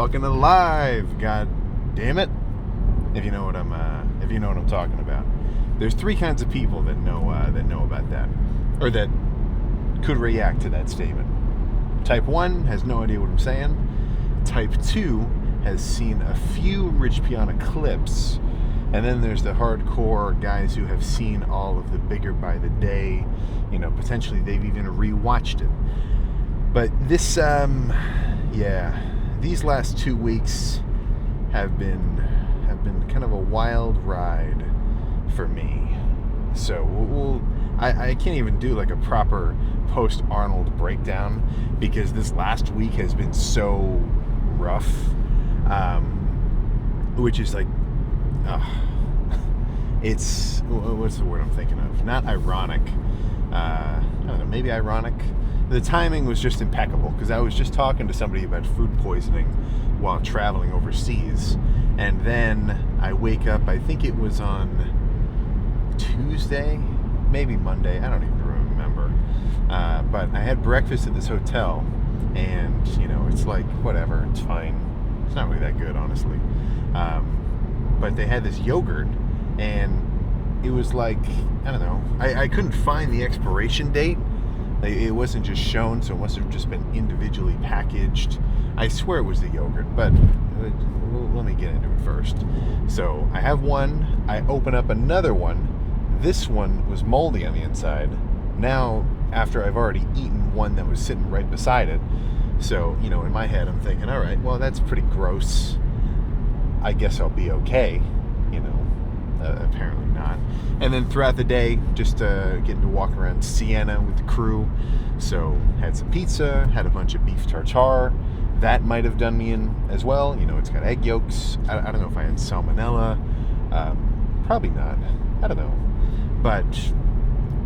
fucking alive. God damn it! If you know what I'm talking about. There's three kinds of people that know about that, or that could react to that statement. Type 1 has no idea what I'm saying. Type 2 has seen a few Rich Piana clips, and then there's the hardcore guys who have seen all of the Bigger by the Day. Potentially they've even rewatched it. But this, these last 2 weeks have been kind of a wild ride for me. So I can't even do like a proper post Arnold breakdown because this last week has been so rough, which is like, it's, what's the word I'm thinking of? Not ironic. I don't know, maybe ironic. The timing was just impeccable because I was just talking to somebody about food poisoning while traveling overseas, and then I wake up, I think it was on Tuesday, maybe Monday, I don't even remember, but I had breakfast at this hotel, and it's like, whatever, it's fine, it's not really that good, honestly, but they had this yogurt, and it was like, I don't know, I couldn't find the expiration date. It wasn't just shown, so it must have just been individually packaged. I swear it was the yogurt, but let me get into it first. So I have one, I open up another one. This one was moldy on the inside. Now, after I've already eaten one that was sitting right beside it, so, in my head I'm thinking, all right, well, that's pretty gross. I guess I'll be okay. Apparently not. And then throughout the day, just getting to walk around Siena with the crew. So had some pizza, had a bunch of beef tartare. That might have done me in as well. It's got egg yolks. I don't know if I had salmonella. Probably not. I don't know. But,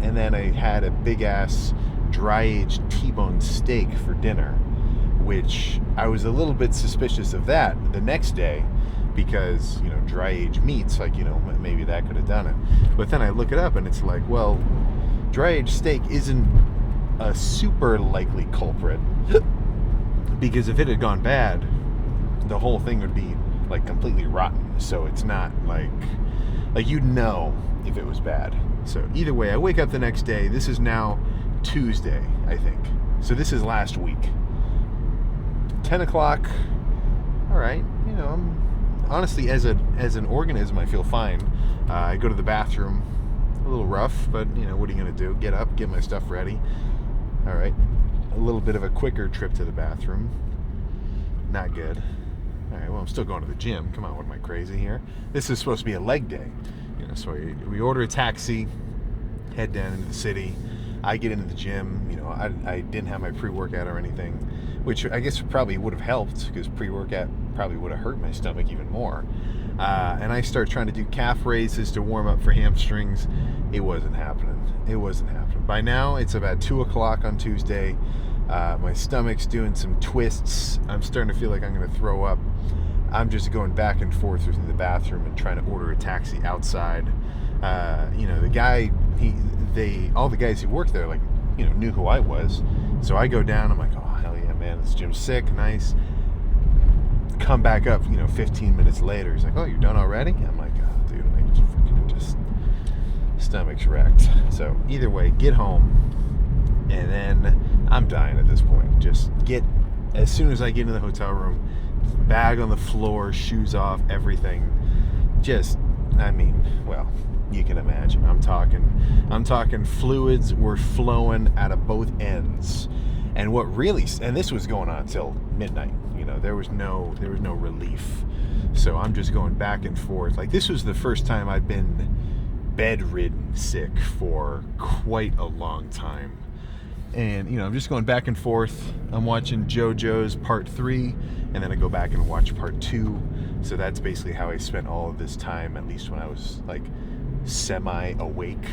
and then I had a big ass dry-aged T-bone steak for dinner, which I was a little bit suspicious of that the next day because, dry-aged meats, like, maybe that could have done it. But then I look it up and it's like, well, dry-aged steak isn't a super likely culprit because if it had gone bad, the whole thing would be, like, completely rotten. So it's not like you'd know if it was bad. So either way, I wake up the next day. This is now Tuesday, I think. So this is last week. 10 o'clock. All right. I'm honestly, as an organism, I feel fine. I go to the bathroom. A little rough, but, what are you going to do? Get up, get my stuff ready. All right. A little bit of a quicker trip to the bathroom. Not good. All right, well, I'm still going to the gym. Come on, what am I, crazy here? This is supposed to be a leg day. So we order a taxi, head down into the city. I get into the gym. I didn't have my pre-workout or anything, which I guess probably would have helped because pre-workout probably would have hurt my stomach even more. And I start trying to do calf raises to warm up for hamstrings. It wasn't happening. By now, it's about 2 o'clock on Tuesday. My stomach's doing some twists. I'm starting to feel like I'm going to throw up. I'm just going back and forth through the bathroom and trying to order a taxi outside. The guy, all the guys who worked there, knew who I was. So I go down. I'm like, oh, hell yeah, man, this gym's sick, nice. Come back up, 15 minutes later. He's like, oh, you're done already? I'm like, oh, dude, just stomach's wrecked. So either way, get home, and then I'm dying at this point. Just as soon as I get into the hotel room, bag on the floor, shoes off, everything. Well, you can imagine. I'm talking fluids were flowing out of both ends. And and this was going on till midnight. There was no relief. So I'm just going back and forth. Like, this was the first time I've been bedridden sick for quite a long time. And, I'm just going back and forth. I'm watching JoJo's Part 3, and then I go back and watch Part 2. So that's basically how I spent all of this time, at least when I was, semi-awake.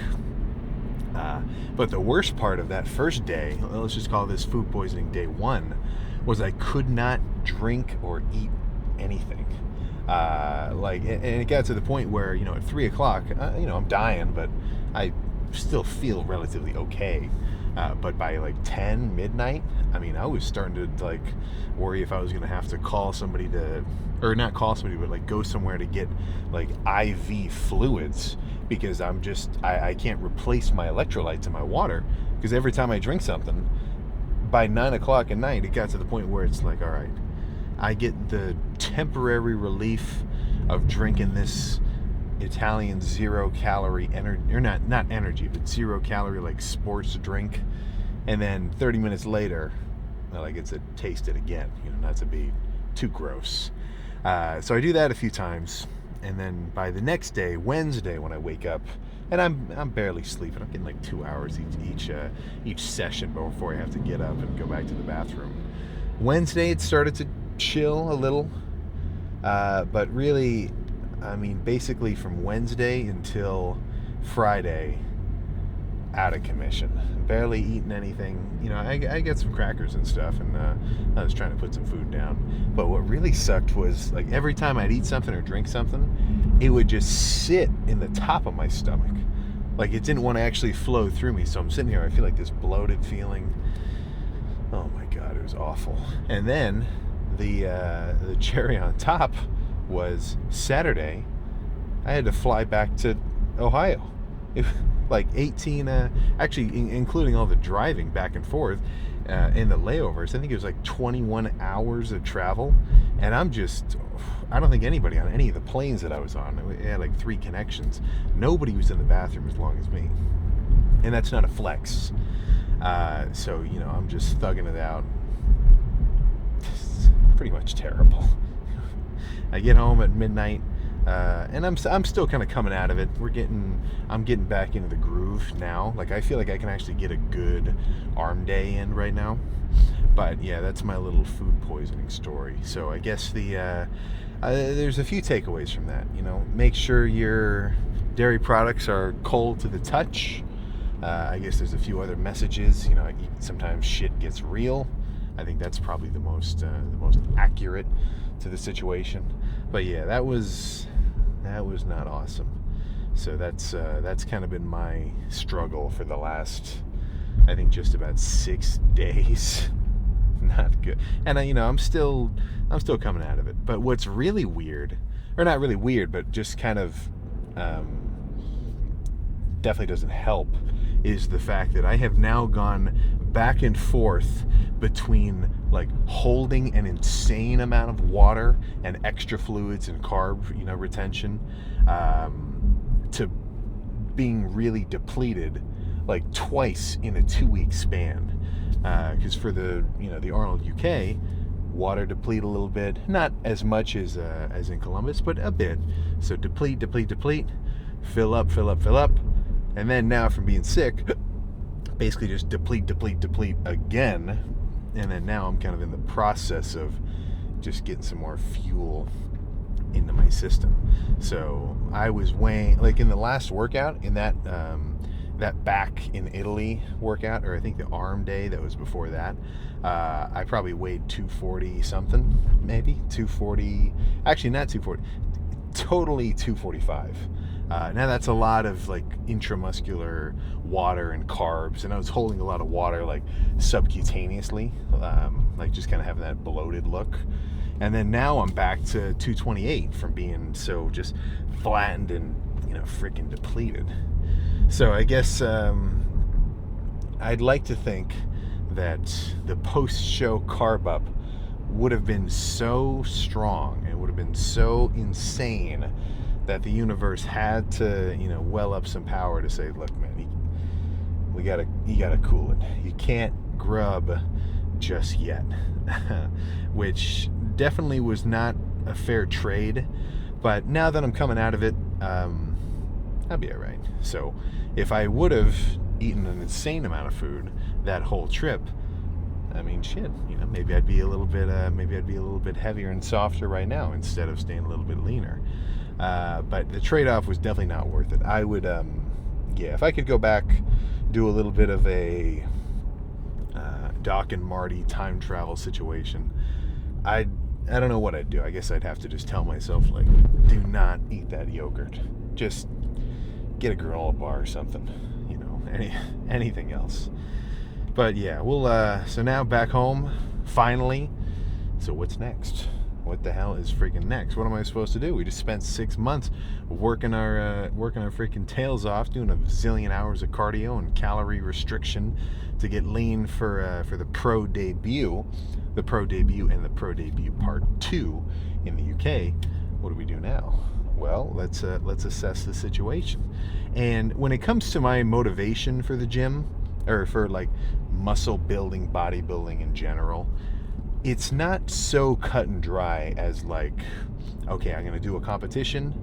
But the worst part of that first day, let's just call this food poisoning day 1, was I could not drink or eat anything. And it got to the point where, at 3 o'clock, I'm dying, but I still feel relatively okay. But by like 10 midnight, I mean, I was starting to like worry if I was going to have to call somebody to, or not call somebody, but like go somewhere to get like IV fluids, because I can't replace my electrolytes in my water, because every time I drink something, by 9 o'clock at night, it got to the point where it's like, all right, I get the temporary relief of drinking this Italian 0-calorie energy, or not energy, but 0-calorie like sports drink, and then 30 minutes later, well, I get to taste it again, not to be too gross. So I do that a few times, and then by the next day, Wednesday, when I wake up, and I'm barely sleeping, I'm getting like 2 hours each session before I have to get up and go back to the bathroom. Wednesday, it started to chill a little, but really, I mean, basically from Wednesday until Friday, out of commission. Barely eating anything. I get some crackers and stuff, and I was trying to put some food down. But what really sucked was, like, every time I'd eat something or drink something, it would just sit in the top of my stomach. Like, it didn't want to actually flow through me. So I'm sitting here, I feel like this bloated feeling. Oh my God, it was awful. And then the cherry on top was Saturday, I had to fly back to Ohio. Like 18, actually including all the driving back and forth and the layovers, I think it was like 21 hours of travel. And I don't think anybody on any of the planes that I was on, it had like 3 connections, nobody was in the bathroom as long as me. And that's not a flex. So, I'm just thugging it out. It's pretty much terrible. I get home at midnight, and I'm still kind of coming out of it. I'm getting back into the groove now. Like, I feel like I can actually get a good arm day in right now. But yeah, that's my little food poisoning story. So I guess there's a few takeaways from that. Make sure your dairy products are cold to the touch. I guess there's a few other messages. Sometimes shit gets real. I think that's probably the most accurate to the situation. But yeah, that was not awesome. So that's kind of been my struggle for the last, I think, just about 6 days. Not good. And I'm still coming out of it. But what's really weird, or not really weird, but just kind of definitely doesn't help, is the fact that I have now gone back and forth between like holding an insane amount of water and extra fluids and carb retention to being really depleted like twice in a 2-week span, because for the Arnold UK, water deplete a little bit, not as much as in Columbus, but a bit. So deplete, fill up, and then now from being sick, basically just deplete again. And then now I'm kind of in the process of just getting some more fuel into my system. So I was weighing, like in the last workout, in that back in Italy workout, or I think the arm day that was before that, I probably weighed 240 something, maybe 240, actually not 240, totally 245. Now that's a lot of like intramuscular water and carbs, and I was holding a lot of water like subcutaneously, like just kind of having that bloated look. And then now I'm back to 228 from being so just flattened and freaking depleted. So I guess I'd like to think that the post-show carb up would have been so strong, it would have been so insane, that the universe had to, well up some power to say, look, man, you gotta cool it. You can't grub just yet. Which definitely was not a fair trade. But now that I'm coming out of it, I'll be all right. So if I would have eaten an insane amount of food that whole trip, I mean, shit, maybe I'd be a little bit heavier and softer right now instead of staying a little bit leaner. But the trade-off was definitely not worth it. I would, if I could go back, do a little bit of a Doc and Marty time travel situation, I don't know what I'd do. I guess I'd have to just tell myself, like, do not eat that yogurt. Just get a granola bar or something, anything else. But yeah, we'll so now back home finally. So what's next? What the hell is freaking next? What am I supposed to do? We just spent 6 months working our freaking tails off, doing a zillion hours of cardio and calorie restriction to get lean for the pro debut, and the pro debut part 2 in the UK. What do we do now? Well, let's assess the situation. And when it comes to my motivation for the gym, or for like muscle building, bodybuilding in general, it's not so cut and dry as like, okay, I'm gonna do a competition.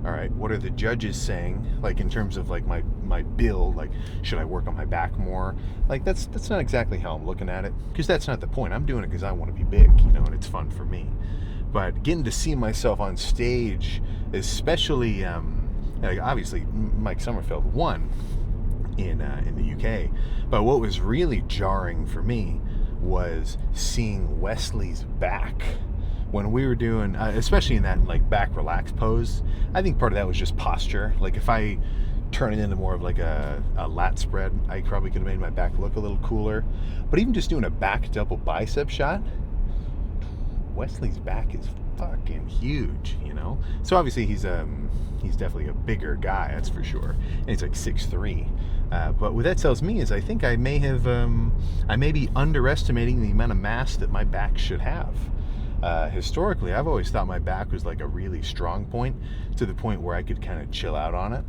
All right, what are the judges saying? Like in terms of like my build, like should I work on my back more? Like that's not exactly how I'm looking at it, because that's not the point. I'm doing it because I want to be big, and it's fun for me. But getting to see myself on stage, especially like obviously Mike Sommerfeld won in the UK, but what was really jarring for me was seeing Wesley's back when we were doing, especially in that like back relaxed pose. I think part of that was just posture. Like if I turn it into more of like a lat spread, I probably could have made my back look a little cooler. But even just doing a back double bicep shot, Wesley's back is fucking huge, So obviously he's definitely a bigger guy, that's for sure. And he's like 6'3". But what that tells me is I think I may be underestimating the amount of mass that my back should have. Historically, I've always thought my back was like a really strong point, to the point where I could kind of chill out on it.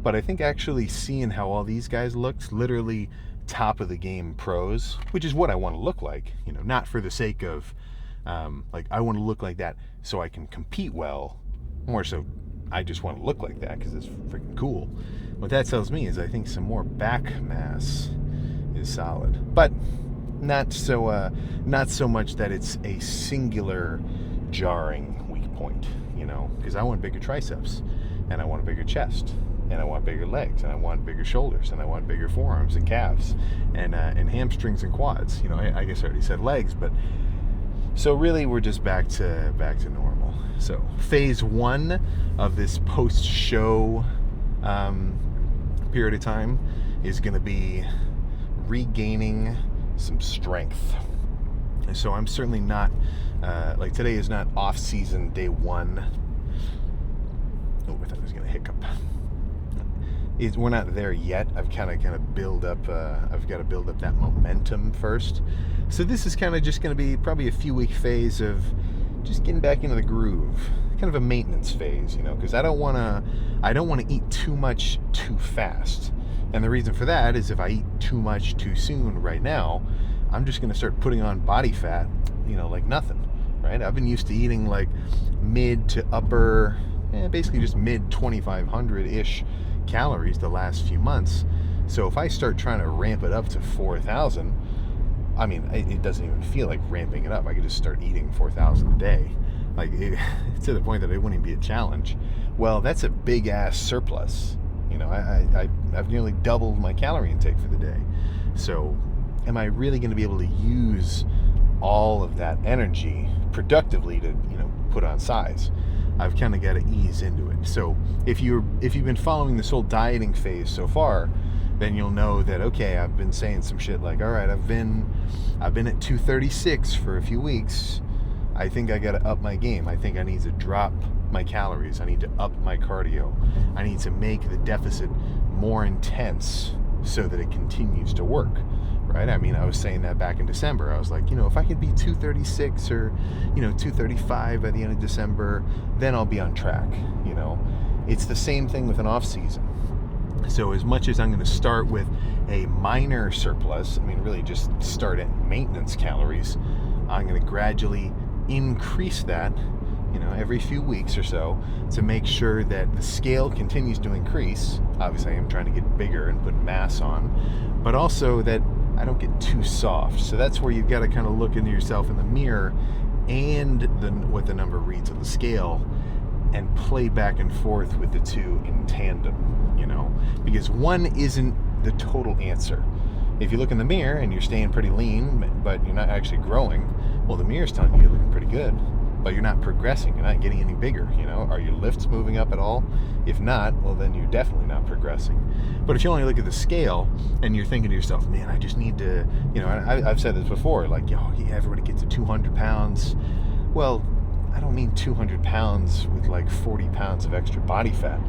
But I think actually seeing how all these guys looked, literally top of the game pros, which is what I want to look like, not for the sake of like I want to look like that so I can compete well, more so I just want to look like that because it's freaking cool. What that tells me is I think some more back mass is solid, but not so much that it's a singular jarring weak point, because I want bigger triceps, and I want a bigger chest, and I want bigger legs, and I want bigger shoulders, and I want bigger forearms and calves, and hamstrings and quads. I guess I already said legs, but so really we're just back to normal. So phase 1 of this post-show period of time is going to be regaining some strength. And so I'm certainly not like today is not off-season day 1. Oh, I thought I was going to hiccup. We're not there yet. I've kind of build up. I've got to build up that momentum first. So this is kind of just going to be probably a few week phase of just getting back into the groove, kind of a maintenance phase, because I don't want to eat too much too fast. And the reason for that is if I eat too much too soon right now, I'm just going to start putting on body fat, like nothing, right? I've been used to eating like mid to upper, basically just mid 2,500-ish calories the last few months. So if I start trying to ramp it up to 4,000, I mean, it doesn't even feel like ramping it up. I could just start eating 4,000 a day, to the point that it wouldn't even be a challenge. Well, that's a big ass surplus. I've nearly doubled my calorie intake for the day. So am I really going to be able to use all of that energy productively to, put on size? I've kind of got to ease into it. So if you've been following this whole dieting phase so far, then you'll know that, okay, I've been saying some shit like, all right, I've been at 236 for a few weeks. I think I got to up my game. I think I need to drop my calories. I need to up my cardio. I need to make the deficit more intense so that it continues to work, right? I mean, I was saying that back in December. I was like, if I could be 236 or, 235 by the end of December, then I'll be on track, It's the same thing with an off season. So as much as I'm going to start with a minor surplus, really just start at maintenance calories, I'm going to gradually increase that, every few weeks or so, to make sure that the scale continues to increase. Obviously, I'm trying to get bigger and put mass on, but also that I don't get too soft. So that's where you've got to kind of look into yourself in the mirror and what the number reads on the scale, and play back and forth with the two in tandem, because one isn't the total answer. If you look in the mirror and you're staying pretty lean, but you're not actually growing, well, the mirror's telling you you're looking pretty good. but you're not progressing. You're not getting any bigger. Are your lifts moving up at all? If not, well, then you're definitely not progressing. But if you only look at the scale and you're thinking to yourself, man, I just need to, I've said this before, like, everybody gets to 200 pounds. Well, I don't mean 200 pounds with like 40 pounds of extra body fat.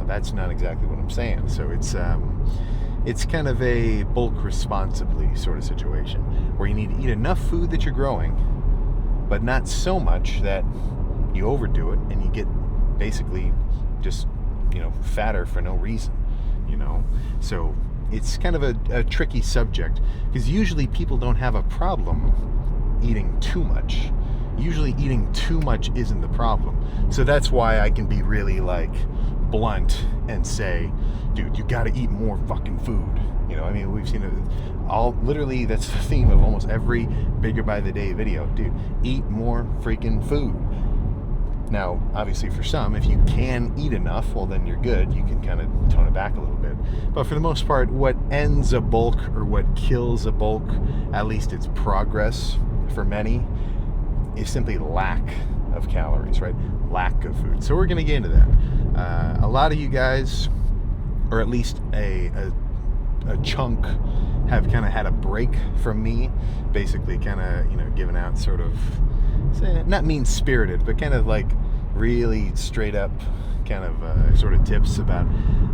That's not exactly what I'm saying. So it's kind of a bulk responsibly sort of situation where you need to eat enough food that you're growing, but not so much that you overdo it and you get basically just, fatter for no reason, So it's kind of a tricky subject, because usually people don't have a problem eating too much. Usually eating too much isn't the problem. So that's why I can be really like blunt and say, dude, you gotta eat more fucking food. We've seen it all, literally that's the theme of almost every Bigger by the Day video. Dude, eat more freaking food. Now, obviously for some, if you can eat enough, well then you're good. You can kind of tone it back a little bit. But for the most part, what ends a bulk or what kills a bulk, at least its progress for many, is simply lack of calories, right? Lack of food. So we're going to get into that. A lot of you guys, or at least a chunk, have kind of had a break from me, basically kind of, giving out sort of, not mean-spirited, but kind of like really straight up kind of sort of tips about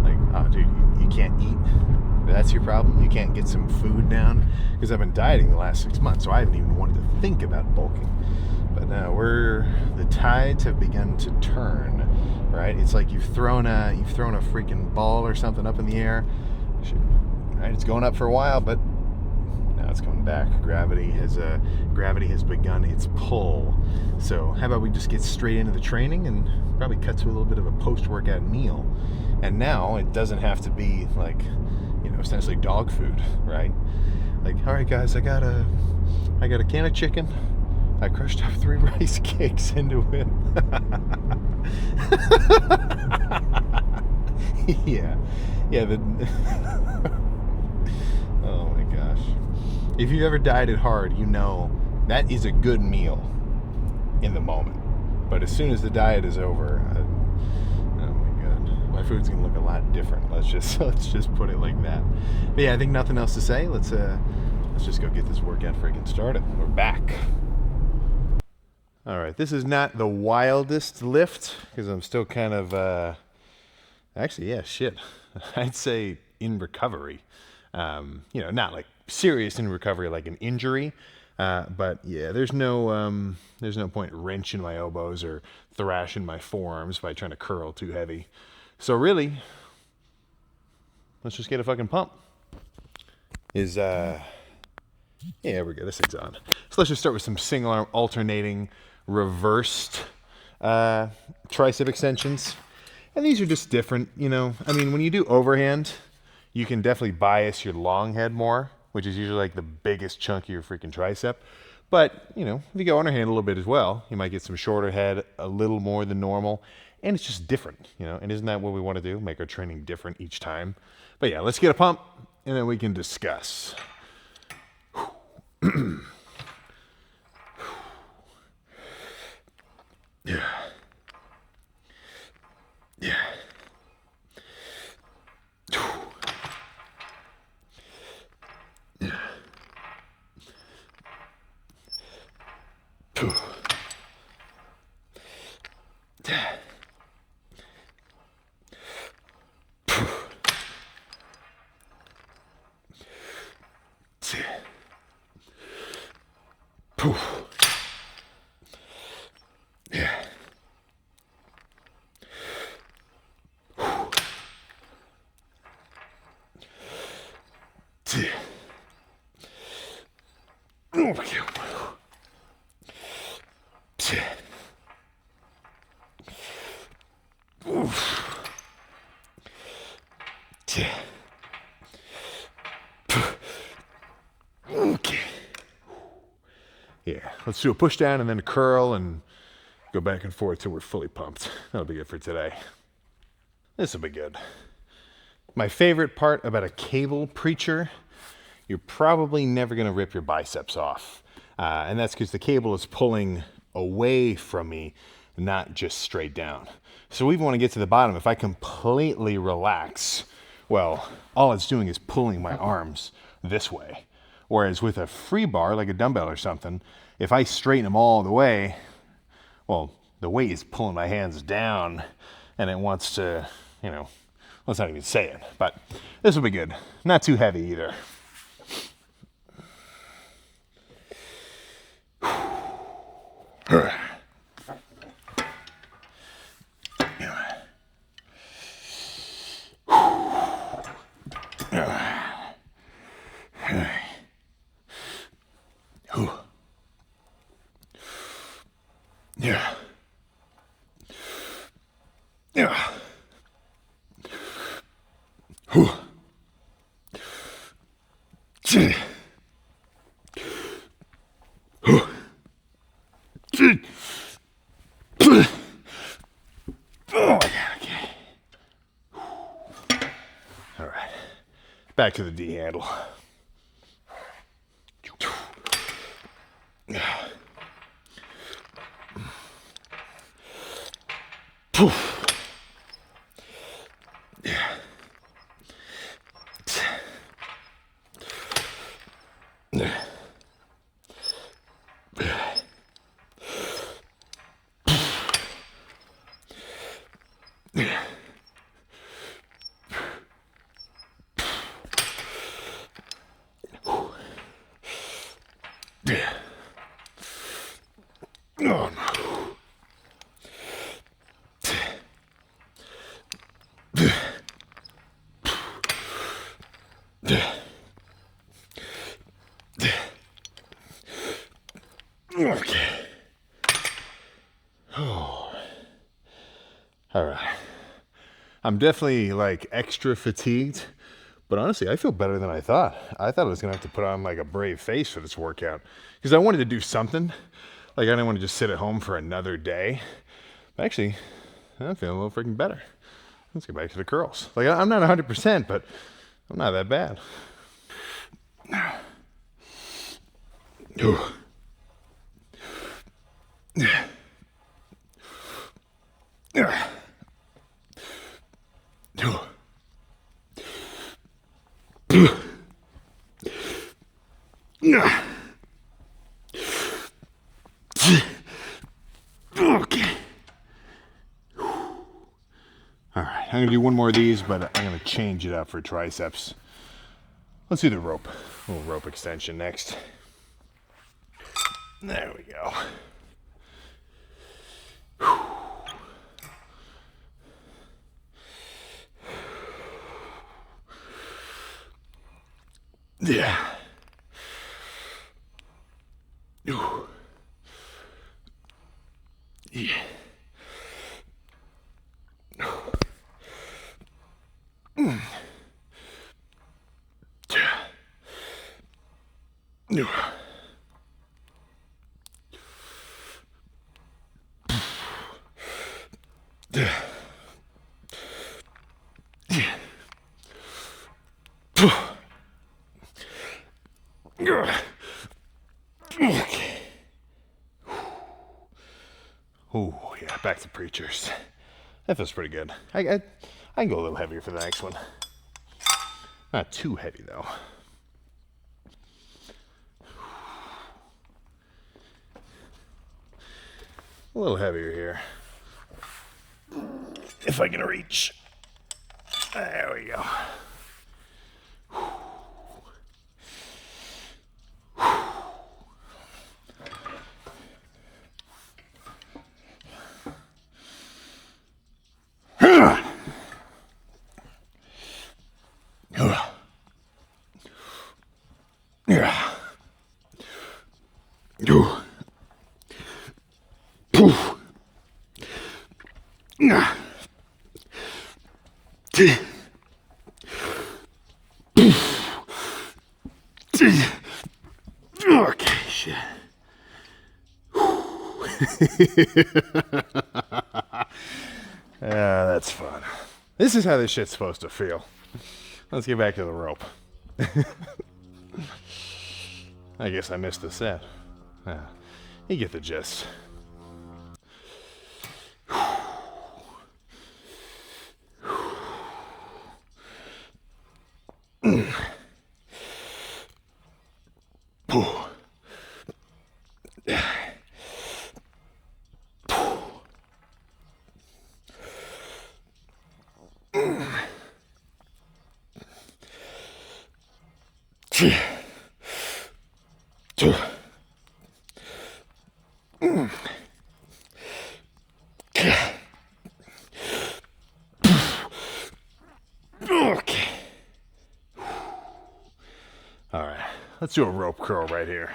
like, oh dude, you can't eat. That's your problem. You can't get some food down, because I've been dieting the last 6 months, so I haven't even wanted to think about bulking. But now the tides have begun to turn, right? It's like you've thrown a freaking ball or something up in the air. Right? It's going up for a while, but now it's coming back. Gravity has begun its pull. So how about we just get straight into the training and probably cut to a little bit of a post-workout meal. And now it doesn't have to be like, essentially dog food, right? Like, all right guys, I got a can of chicken. I crushed up 3 rice cakes into it. yeah. Oh my gosh. If you've ever dieted hard, that is a good meal in the moment. But as soon as the diet is over, oh my god, my food's gonna look a lot different. Let's just put it like that. But yeah, I think nothing else to say. Let's just go get this workout freaking started. We're back. All right, this is not the wildest lift, because I'm still kind of, actually, yeah, shit. I'd say in recovery. Not like serious in recovery, like an injury. But yeah, there's no point wrenching my elbows or thrashing my forearms by trying to curl too heavy. So really, let's just get a fucking pump. Yeah, we're good. This thing's on. So let's just start with some single arm alternating reversed tricep extensions. And these are just different, when you do overhand, you can definitely bias your long head more, which is usually like the biggest chunk of your freaking tricep. But, if you go underhand a little bit as well, you might get some shorter head, a little more than normal. And it's just different, and isn't that what we want to do? Make our training different each time. But yeah, let's get a pump and then we can discuss. Yeah. Yeah. Yeah. Okay. Yeah, let's do a push down and then a curl and go back and forth till we're fully pumped. That'll be it for today. This will be good. My favorite part about a cable preacher, you're probably never going to rip your biceps off. And that's because the cable is pulling away from me, not just straight down. So even when I get to the bottom, if I completely relax, well, all it's doing is pulling my arms this way. Whereas with a free bar, like a dumbbell or something, if I straighten them all the way, well, the weight is pulling my hands down, and it wants to, let's not even say it, but this will be good. Not too heavy either. Yeah. Yeah. Okay. All right. Back to the D handle. Okay. Oh. All right. I'm definitely like extra fatigued, but honestly, I feel better than I thought. I thought I was gonna have to put on like a brave face for this workout because I wanted to do something. Like I didn't want to just sit at home for another day. But actually, I'm feeling a little freaking better. Let's get back to the curls. Like I'm not 100%, but I'm not that bad. Okay. All right, I'm gonna do one more of these, but I'm gonna change it up for triceps. Let's do the rope. A little rope extension next. There we go. Yeah. Ooh. Yeah. Mm. Yeah. Okay. Oh, yeah, back to preachers. That feels pretty good. I can go a little heavier for the next one. Not too heavy, though. A little heavier here. If I can reach. There we go. Okay, shit. That's fun. This is how this shit's supposed to feel. Let's get back to the rope. I guess I missed the set. You get the gist. Okay. All right, let's do a rope curl right here.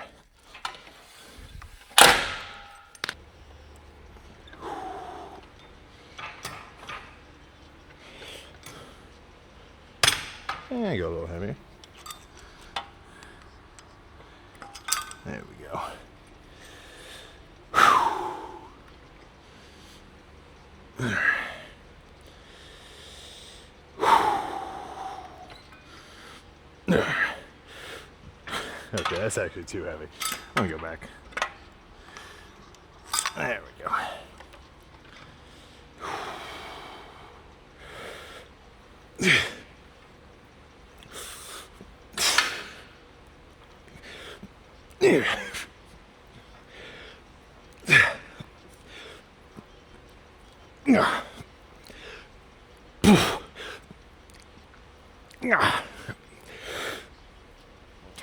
And go a little heavier. There we go. Okay, that's actually too heavy. Let me go back. There we go.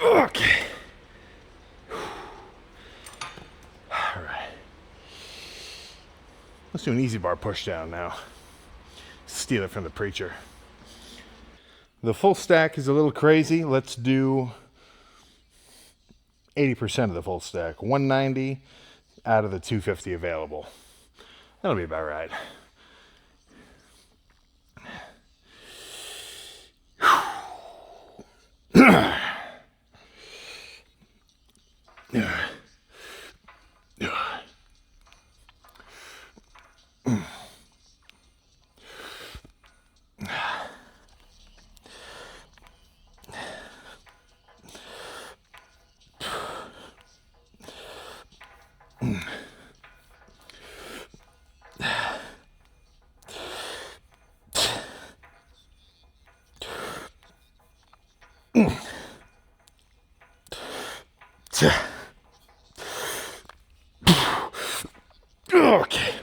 Okay. All right. Let's do an easy bar push down now. Steal it from the preacher. The full stack is a little crazy. Let's do 80% of the full stack. 190 out of the 250 available. That'll be about right. Okay.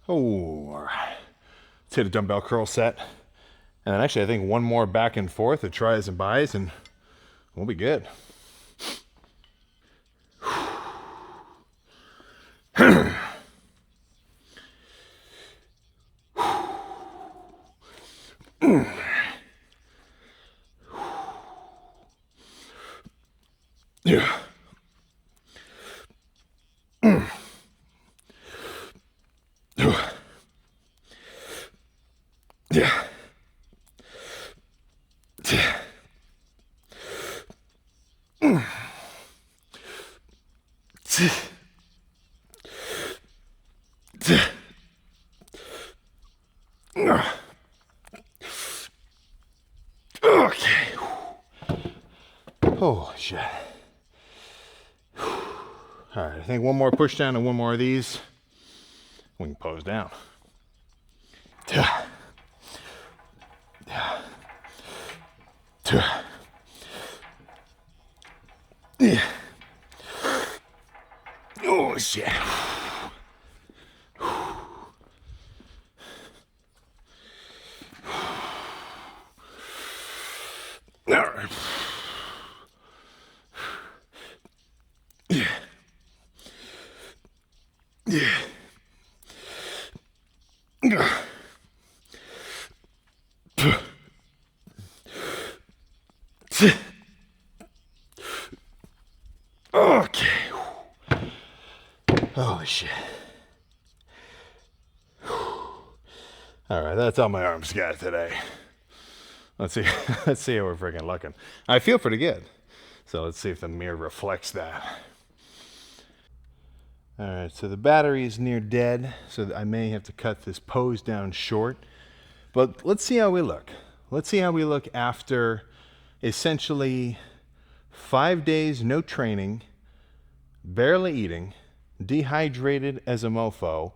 Oh, all right. Let's hit a dumbbell curl set. And then actually, I think one more back and forth of tries and buys, and we'll be good. Yeah. Yeah. Okay. Oh, shit. All right, I think one more push down and one more of these. We can pose down. Yeah. Oh, shit. All right. Okay. Holy shit. All right, that's all my arms got today. Let's see. Let's see how we're freaking looking. I feel pretty good. So let's see if the mirror reflects that. All right, so the battery is near dead, so I may have to cut this pose down short. But let's see how we look. Let's see how we look after essentially 5 days, no training, barely eating, dehydrated as a mofo,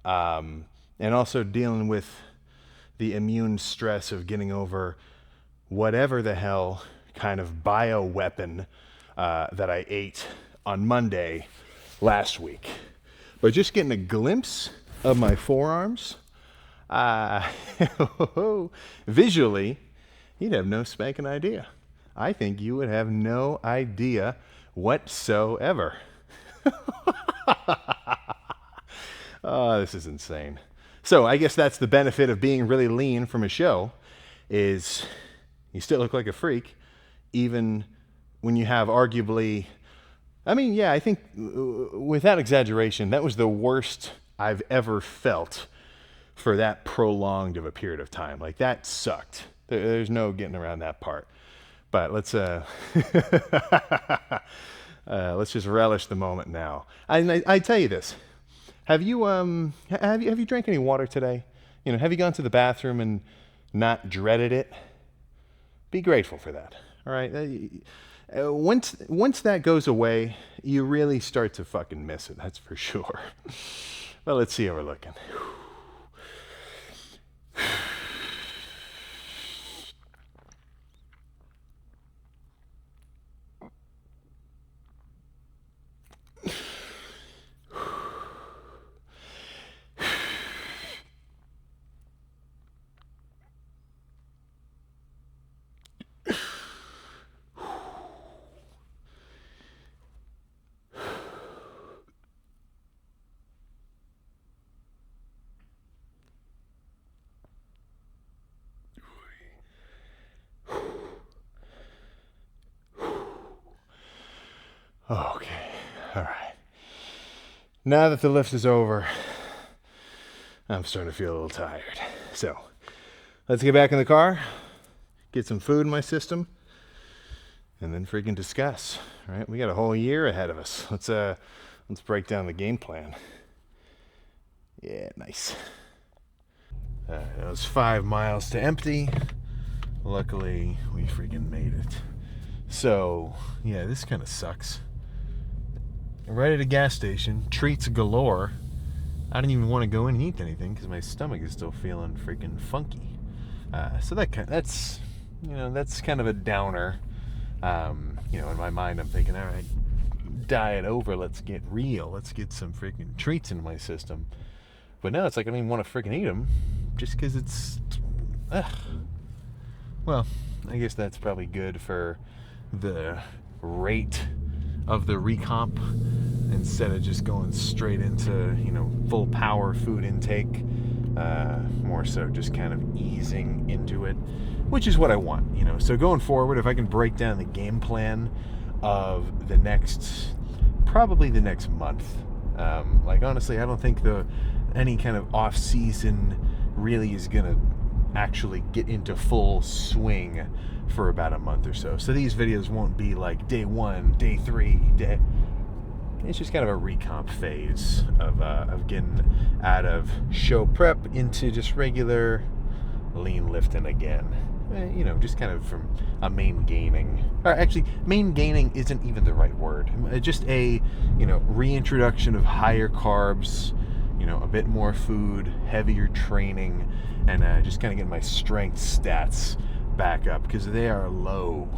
and also dealing with the immune stress of getting over whatever the hell kind of bioweapon that I ate on Monday last week. But just getting a glimpse of my forearms, visually, you'd have no spanking idea. I think you would have no idea whatsoever. Oh, this is insane. So I guess that's the benefit of being really lean from a show, is you still look like a freak, even when you have arguably, I mean, yeah, I think without exaggeration, that was the worst I've ever felt for that prolonged of a period of time. Like, that sucked. There's no getting around that part. But let's let's just relish the moment now. I tell you this: have you drank any water today? You know, have you gone to the bathroom and not dreaded it? Be grateful for that. All right. Once that goes away, you really start to fucking miss it. That's for sure. Well, let's see how we're looking. Okay, all right. Now that the lift is over, I'm starting to feel a little tired. So, let's get back in the car, get some food in my system, and then freaking discuss. All right, we got a whole year ahead of us. Let's break down the game plan. Yeah, nice. It was 5 miles to empty. Luckily, we freaking made it. So, yeah, this kind of sucks. Right at a gas station, treats galore. I didn't even want to go in and eat anything because my stomach is still feeling freaking funky. So that's kind of a downer. In my mind, I'm thinking, all right, diet over, let's get real. Let's get some freaking treats in my system. But now it's like I don't even want to freaking eat them just because it's... Well, I guess that's probably good for the rate of the recomp instead of just going straight into, full power food intake. More so just kind of easing into it, which is what I want, So going forward, if I can break down the game plan of probably the next month. Honestly, I don't think any kind of off season really is gonna actually get into full swing for about a month or so. So these videos won't be like day 1, day 3, it's just kind of a recomp phase of getting out of show prep into just regular lean lifting again. Just kind of from a main gaining. Or actually, main gaining isn't even the right word. Just a, reintroduction of higher carbs, a bit more food, heavier training, and just kind of getting my strength stats back up because they are low.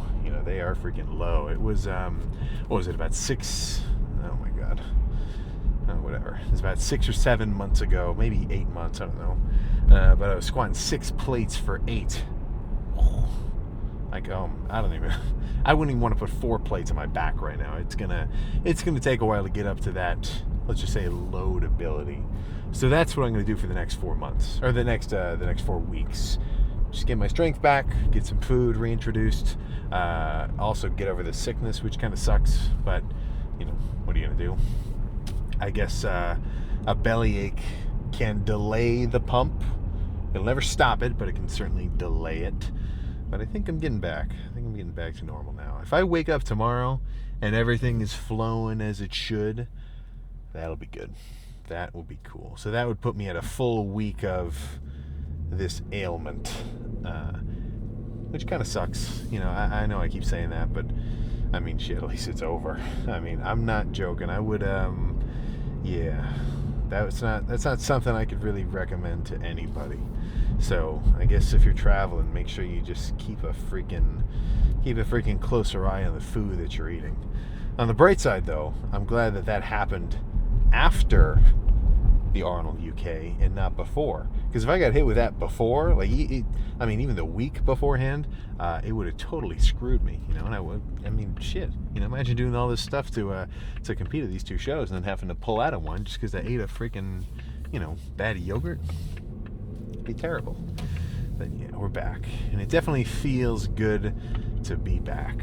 They are freaking low. It was, what was it, about 6? Oh my god. Whatever. It was about 6 or 7 months ago, maybe 8 months, I don't know. But I was squatting 6 plates for 8. I wouldn't even want to put 4 plates on my back right now. It's gonna take a while to get up to that, let's just say, load ability. So that's what I'm gonna do for the next 4 months, or the next 4 weeks. Just get my strength back, get some food reintroduced, also get over the sickness, which kind of sucks, but what are you gonna do? I guess a bellyache can delay the pump. It'll never stop it, but it can certainly delay it. But I think I'm getting back. I think I'm getting back to normal now. If I wake up tomorrow and everything is flowing as it should, that'll be good. That will be cool. So that would put me at a full week of this ailment, which kind of sucks. I know I keep saying that, but I mean, shit, at least it's over. I mean, I'm not joking. I would, yeah, that's not something I could really recommend to anybody. So I guess if you're traveling, make sure you just keep a freaking closer eye on the food that you're eating. On the bright side, though, I'm glad that happened after the Arnold UK and not before. Because if I got hit with that before, like, even the week beforehand, it would have totally screwed me, And shit, imagine doing all this stuff to compete at these two shows and then having to pull out of one just because I ate a freaking, bad yogurt. It'd be terrible. But yeah, we're back, and it definitely feels good to be back.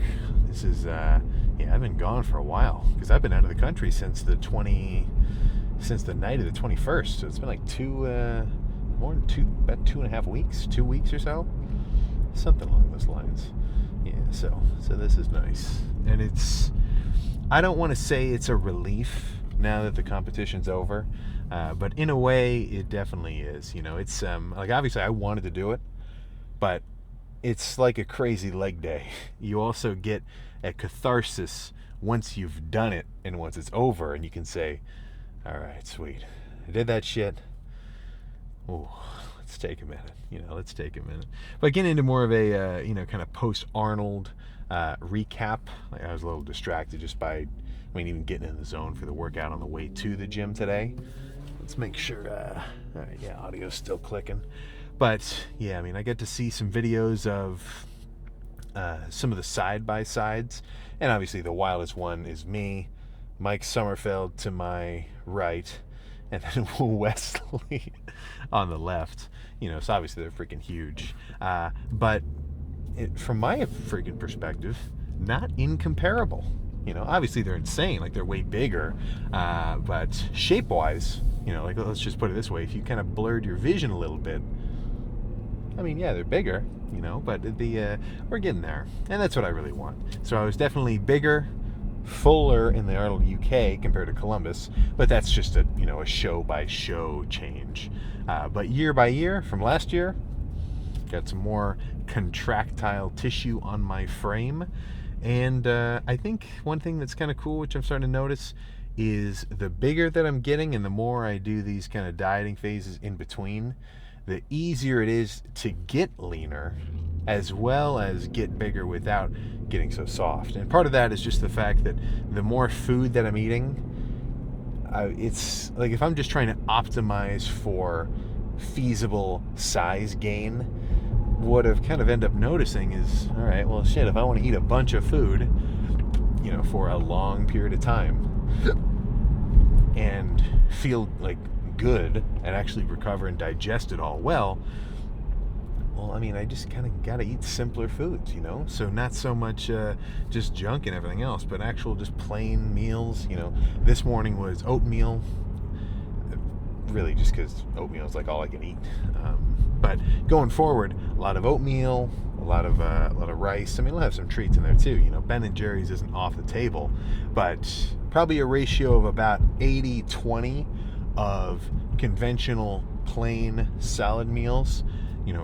This is, I've been gone for a while because I've been out of the country since the night of the 21st. So it's been like about 2.5 weeks, 2 weeks or so, something along those lines. Yeah, so this is nice, and I don't want to say it's a relief now that the competition's over, but in a way it definitely is. It's like, obviously I wanted to do it, but it's like a crazy leg day. You also get a catharsis once you've done it and once it's over, and you can say, all right, sweet, I did that shit. Ooh, let's take a minute. But getting into more of a kind of post-Arnold recap. Like, I was a little distracted just by even getting in the zone for the workout on the way to the gym today. Let's make sure all right, yeah, audio's still clicking. But yeah, I get to see some videos of some of the side-by-sides, and obviously the wildest one is me, Mike Sommerfeld to my right, and then Wesley on the left. So obviously they're freaking huge. But from my freaking perspective, not incomparable. Obviously they're insane, like they're way bigger. But shape-wise, like, let's just put it this way, if you kind of blurred your vision a little bit, yeah, they're bigger, but we're getting there. And that's what I really want. So I was definitely bigger, fuller in the Arnold UK compared to Columbus, but that's just a show by show change. But year by year from last year, got some more contractile tissue on my frame, and I think one thing that's kind of cool, which I'm starting to notice, is the bigger that I'm getting and the more I do these kind of dieting phases in between, the easier it is to get leaner as well as get bigger without getting so soft. And part of that is just the fact that the more food that I'm eating, it's like, if I'm just trying to optimize for feasible size gain, what I've kind of end up noticing is, all right, well, shit, if I want to eat a bunch of food, for a long period of time and feel like good and actually recover and digest it all well, I just kind of got to eat simpler foods, so not so much just junk and everything else, but actual just plain meals. This morning was oatmeal, really just because oatmeal is like all I can eat, but going forward, a lot of oatmeal, a lot of rice. I'll have some treats in there too. Ben & Jerry's isn't off the table, but probably a ratio of about 80-20 of conventional plain salad meals.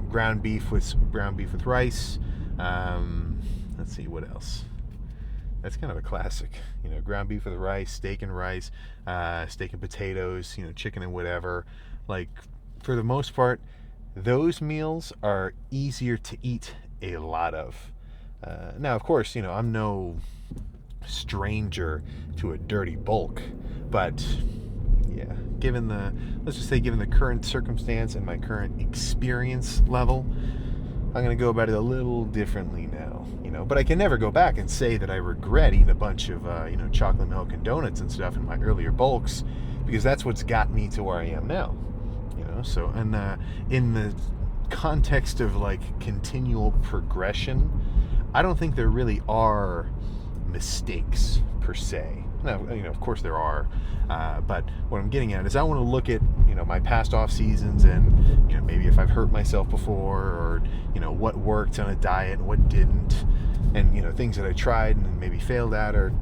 Ground beef with rice. Let's see, what else? That's kind of a classic. Ground beef with rice, steak and rice, steak and potatoes, chicken and whatever. Like, for the most part, those meals are easier to eat a lot of. Now, of course, I'm no stranger to a dirty bulk, but yeah, given the current circumstance and my current experience level, I'm going to go about it a little differently now, but I can never go back and say that I regret eating a bunch of, chocolate milk and donuts and stuff in my earlier bulks, because that's what's got me to where I am now, so, and in the context of like continual progression, I don't think there really are mistakes per se. Now, of course there are, but what I'm getting at is I want to look at, my past off seasons and, maybe if I've hurt myself before, or, what worked on a diet and what didn't, and, things that I tried and maybe failed at, or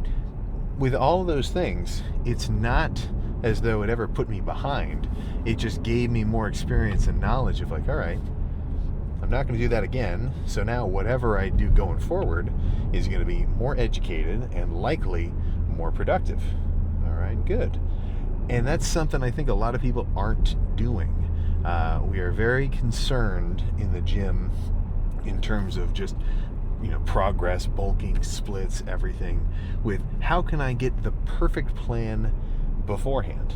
with all of those things, it's not as though it ever put me behind. It just gave me more experience and knowledge of like, all right, I'm not going to do that again. So now whatever I do going forward is going to be more educated and likely more productive. All right, good. And that's something I think a lot of people aren't doing. We are very concerned in the gym in terms of just, progress, bulking, splits, everything, with how can I get the perfect plan beforehand.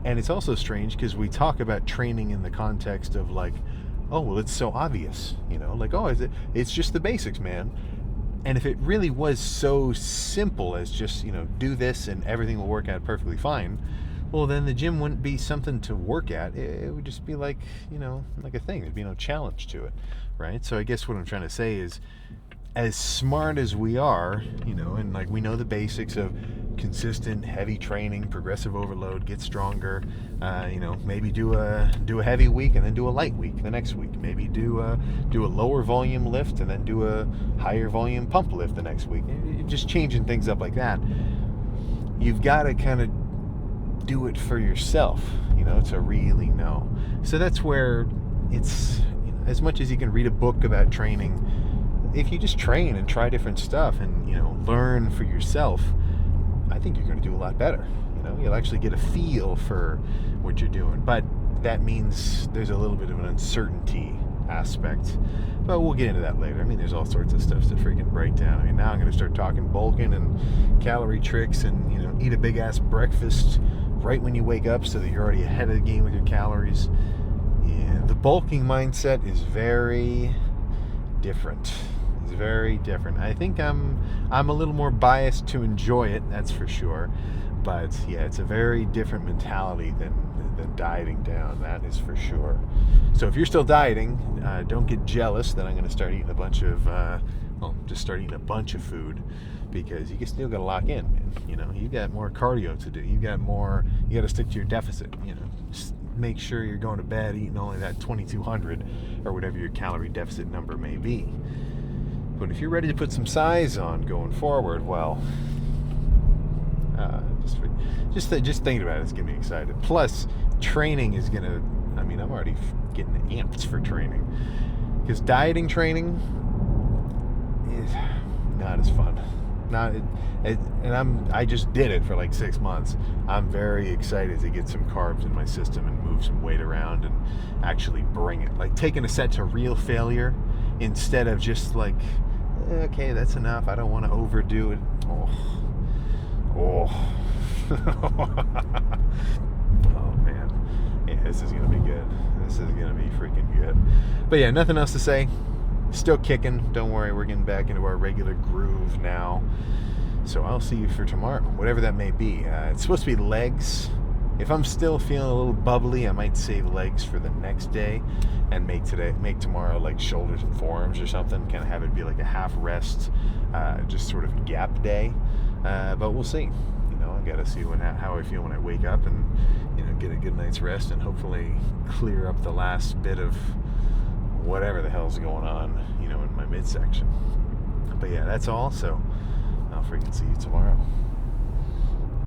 And it's also strange because we talk about training in the context of like, oh, well, it's so obvious, like, oh, it's just the basics, man. And if it really was so simple as just, do this and everything will work out perfectly fine, well, then the gym wouldn't be something to work at. It would just be like, like a thing. There'd be no challenge to it, right? So I guess what I'm trying to say is, as smart as we are, and like we know the basics of consistent heavy training, progressive overload, get stronger, maybe do a heavy week and then do a light week the next week, maybe do a lower volume lift and then do a higher volume pump lift the next week, just changing things up like that. You've got to kind of do it for yourself, to really know. So that's where it's, as much as you can read a book about training, if you just train and try different stuff and, learn for yourself, I think you're going to do a lot better. You'll actually get a feel for what you're doing. But that means there's a little bit of an uncertainty aspect. But we'll get into that later. I mean, there's all sorts of stuff to freaking break down. I mean, now I'm going to start talking bulking and calorie tricks and, eat a big-ass breakfast right when you wake up so that you're already ahead of the game with your calories. Yeah, the bulking mindset is very different. It's very different. I think I'm a little more biased to enjoy it, that's for sure. But yeah, it's a very different mentality than dieting down, that is for sure. So if you're still dieting, don't get jealous that I'm going to start eating a bunch of food, because you still got to lock in, man. You got more cardio to do. You got to stick to your deficit. Just make sure you're going to bed eating only that 2,200 or whatever your calorie deficit number may be. But if you're ready to put some size on going forward, well, just thinking about it's getting me excited. Plus, training is gonna. I mean, I'm already getting amped for training, because dieting training is not as fun. I just did it for like 6 months. I'm very excited to get some carbs in my system and move some weight around and actually bring it. Like taking a set to real failure instead of just like, okay, that's enough. I don't want to overdo it. Oh man. Yeah, this is gonna be good. This is gonna be freaking good. But yeah, nothing else to say. Still kicking. Don't worry, we're getting back into our regular groove now. So I'll see you for tomorrow, whatever that may be. It's supposed to be legs. If I'm still feeling a little bubbly, I might save legs for the next day and make tomorrow like shoulders and forearms or something. Kind of have it be like a half rest, just sort of gap day. But we'll see. I got to see how I feel when I wake up and get a good night's rest and hopefully clear up the last bit of whatever the hell's going on, in my midsection. But yeah, that's all. So I'll freaking see you tomorrow.